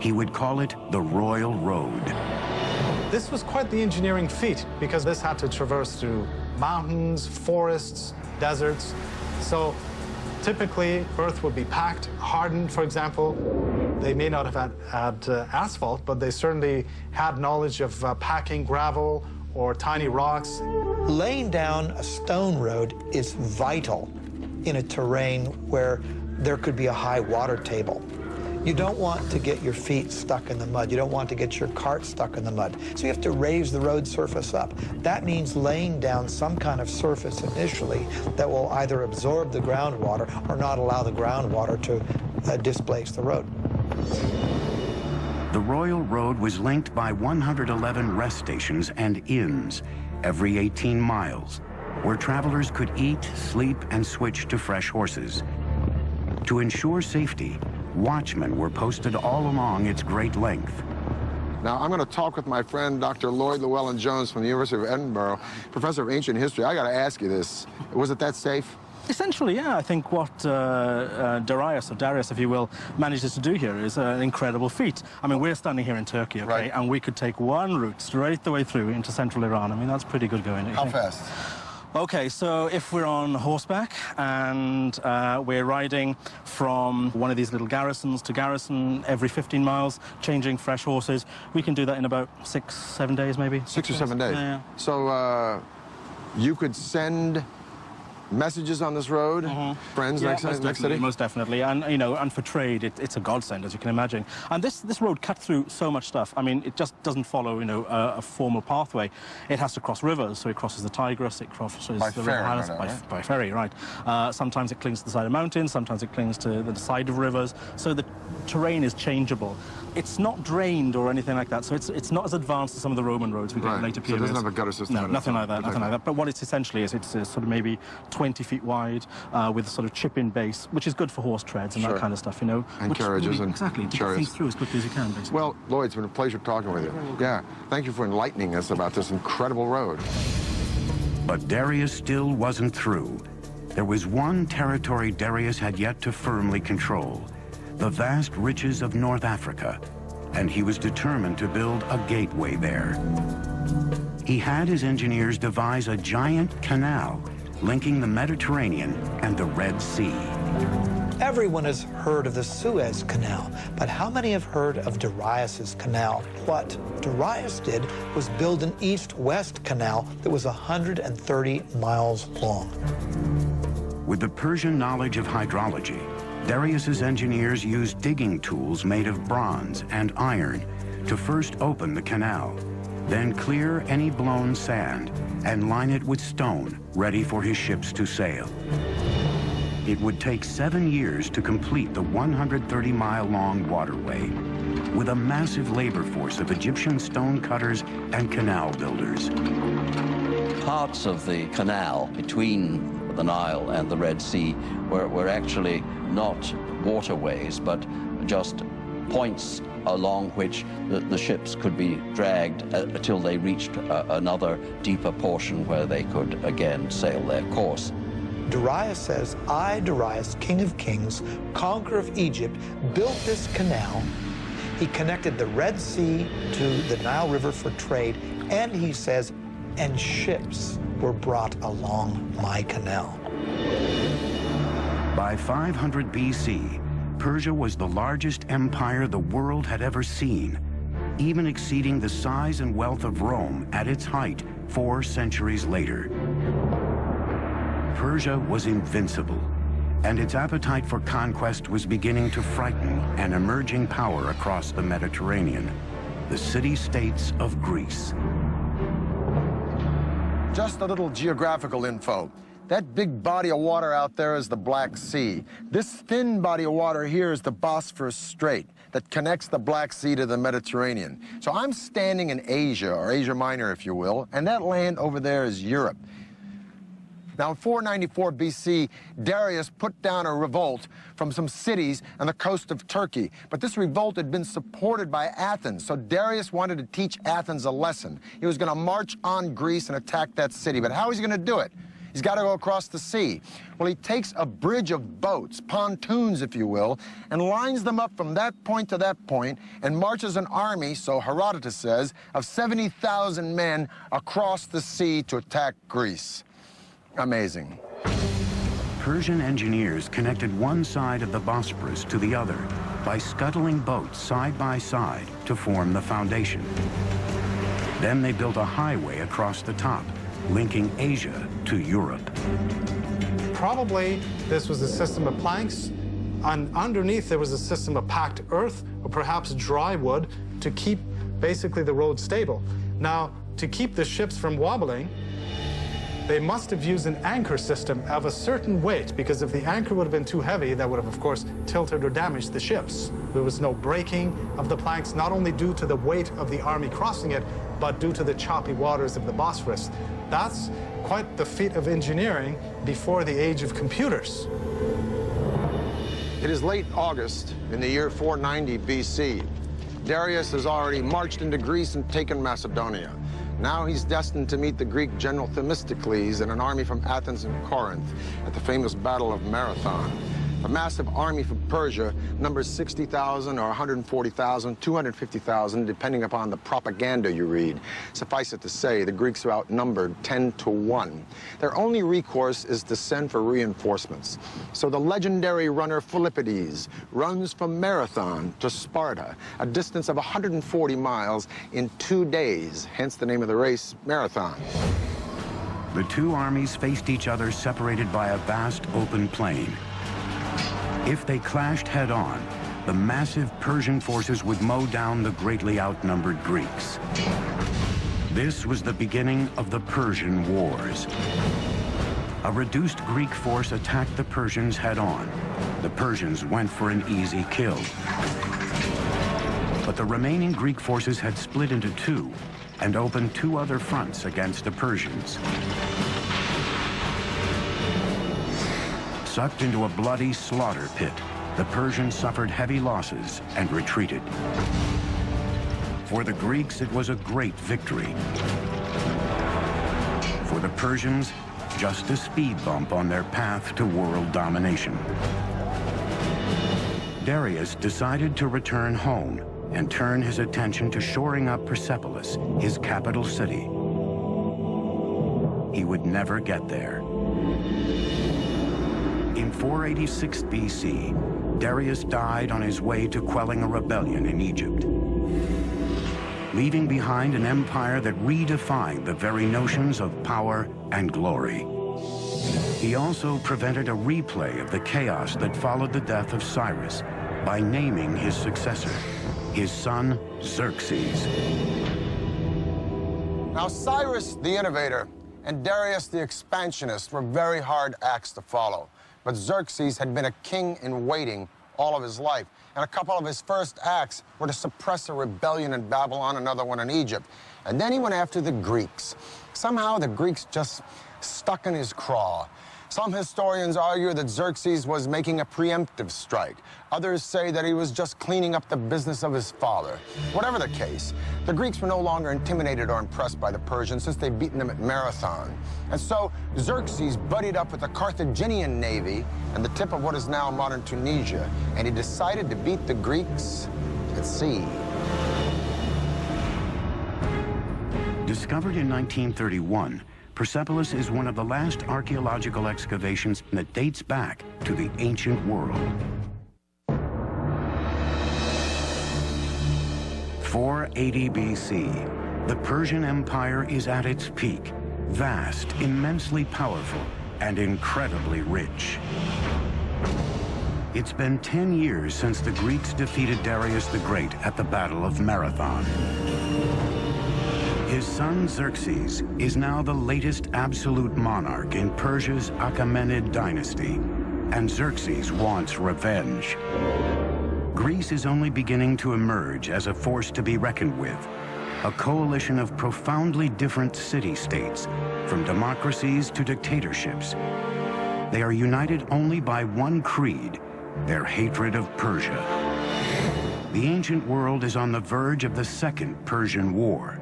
He would call it the Royal Road. This was quite the engineering feat because this had to traverse through mountains, forests, deserts. So typically, earth would be packed, hardened, for example. They may not have had asphalt, but they certainly had knowledge of packing gravel or tiny rocks. Laying down a stone road is vital in a terrain where there could be a high water table. You don't want to get your feet stuck in the mud. You don't want to get your cart stuck in the mud. So you have to raise the road surface up. That means laying down some kind of surface initially that will either absorb the groundwater or not allow the groundwater to displace the road. The Royal Road was linked by 111 rest stations and inns every 18 miles, where travelers could eat, sleep, and switch to fresh horses. To ensure safety, watchmen were posted all along its great length. Now, I'm going to talk with my friend, Dr. Lloyd Llewellyn-Jones from the University of Edinburgh, professor of ancient history. I got to ask you this. Was it that safe? Essentially, yeah. I think what Darius, if you will, manages to do here is an incredible feat. I mean, we're standing here in Turkey, okay, right, and we could take one route straight the way through into central Iran. I mean, that's pretty good going. How fast? Okay, so if we're on horseback and we're riding from one of these little garrisons to garrison every 15 miles, changing fresh horses, we can do that in about 6-7 days, maybe. 6 or 7 days? Yeah. So you could send messages on this road, friends, yeah, next city? Most definitely, and you know, and for trade, it's a godsend, as you can imagine. And this road cut through so much stuff. I mean, it just doesn't follow, you know, a formal pathway. It has to cross rivers, so it crosses the Tigris, it crosses by the ferry, River Halis, right? by ferry, right? Sometimes it clings to the side of mountains, sometimes it clings to the side of rivers. So the terrain is changeable. It's not drained or anything like that, so it's not as advanced as some of the Roman roads we get in later periods. So it doesn't have a gutter system? No, nothing like that, nothing like that. But what it essentially is, it's sort of maybe 20 feet wide with a sort of chip-in base, which is good for horse treads and that kind of stuff, you know. And carriages and exactly, to get things through as quickly as you can, basically. Well, Lloyd, it's been a pleasure talking with you. Yeah, thank you for enlightening us about this incredible road. But Darius still wasn't through. There was one territory Darius had yet to firmly control, the vast riches of North Africa, and he was determined to build a gateway there. He had his engineers devise a giant canal linking the Mediterranean and the Red Sea. Everyone has heard of the Suez Canal, but how many have heard of Darius's canal? What Darius did was build an east-west canal that was 130 miles long. With the Persian knowledge of hydrology, Darius's engineers used digging tools made of bronze and iron to first open the canal, then clear any blown sand and line it with stone ready for his ships to sail. It would take 7 years to complete the 130-mile-long waterway with a massive labor force of Egyptian stone cutters and canal builders. Parts of the canal between the Nile and the Red Sea were actually not waterways, but just points along which the ships could be dragged until they reached another deeper portion where they could again sail their course. Darius says, I, Darius, king of kings, conqueror of Egypt, built this canal. He connected the Red Sea to the Nile River for trade, and he says, and ships were brought along my canal. By 500 BC, Persia was the largest empire the world had ever seen, even exceeding the size and wealth of Rome at its height 4 centuries later. Persia was invincible, and its appetite for conquest was beginning to frighten an emerging power across the Mediterranean, the city-states of Greece. Just a little geographical info. That big body of water out there is the Black Sea. This thin body of water here is the Bosphorus Strait that connects the Black Sea to the Mediterranean. So I'm standing in Asia, or Asia Minor, if you will, and that land over there is Europe. Now, in 494 BC, Darius put down a revolt from some cities on the coast of Turkey. But this revolt had been supported by Athens, so Darius wanted to teach Athens a lesson. He was going to march on Greece and attack that city. But how was he going to do it? He's got to go across the sea. Well, he takes a bridge of boats, pontoons, if you will, and lines them up from that point to that point and marches an army, so Herodotus says, of 70,000 men across the sea to attack Greece. Amazing. Persian engineers connected one side of the Bosporus to the other by scuttling boats side by side to form the foundation. Then they built a highway across the top, linking Asia to Europe. Probably this was a system of planks, and underneath there was a system of packed earth or perhaps dry wood to keep basically the road stable. Now, to keep the ships from wobbling, they must have used an anchor system of a certain weight, because if the anchor would have been too heavy, that would have, of course, tilted or damaged the ships. There was no breaking of the planks, not only due to the weight of the army crossing it, but due to the choppy waters of the Bosphorus. That's quite the feat of engineering before the age of computers. It is late August in the year 490 BC. Darius has already marched into Greece and taken Macedonia. Now he's destined to meet the Greek general Themistocles and an army from Athens and Corinth at the famous Battle of Marathon. A massive army from Persia numbers 60,000 or 140,000, 250,000, depending upon the propaganda you read. Suffice it to say, the Greeks are outnumbered 10 to 1. Their only recourse is to send for reinforcements. So the legendary runner Philippides runs from Marathon to Sparta, a distance of 140 miles in 2 days, hence the name of the race, Marathon. The two armies faced each other separated by a vast open plain. If they clashed head-on, the massive Persian forces would mow down the greatly outnumbered Greeks. This was the beginning of the Persian Wars. A reduced Greek force attacked the Persians head-on. The Persians went for an easy kill. But the remaining Greek forces had split into two and opened two other fronts against the Persians. Sucked into a bloody slaughter pit, the Persians suffered heavy losses and retreated. For the Greeks, it was a great victory. For the Persians, just a speed bump on their path to world domination. Darius decided to return home and turn his attention to shoring up Persepolis, his capital city. He would never get there. In 486 BC, Darius died on his way to quelling a rebellion in Egypt, leaving behind an empire that redefined the very notions of power and glory. He also prevented a replay of the chaos that followed the death of Cyrus by naming his successor, his son Xerxes. Now, Cyrus the innovator and Darius the expansionist were very hard acts to follow. But Xerxes had been a king in waiting all of his life. And a couple of his first acts were to suppress a rebellion in Babylon, another one in Egypt. And then he went after the Greeks. Somehow the Greeks just stuck in his craw. Some historians argue that Xerxes was making a preemptive strike. Others say that he was just cleaning up the business of his father. Whatever the case, the Greeks were no longer intimidated or impressed by the Persians since they'd beaten them at Marathon. And so Xerxes buddied up with the Carthaginian navy and the tip of what is now modern Tunisia, and he decided to beat the Greeks at sea. Discovered in 1931, Persepolis is one of the last archaeological excavations that dates back to the ancient world. 480 BC, the Persian Empire is at its peak, vast, immensely powerful, and incredibly rich. It's been 10 years since the Greeks defeated Darius the Great at the Battle of Marathon. His son Xerxes is now the latest absolute monarch in Persia's Achaemenid dynasty, and Xerxes wants revenge. Greece is only beginning to emerge as a force to be reckoned with, a coalition of profoundly different city-states, from democracies to dictatorships. They are united only by one creed, their hatred of Persia. The ancient world is on the verge of the Second Persian War.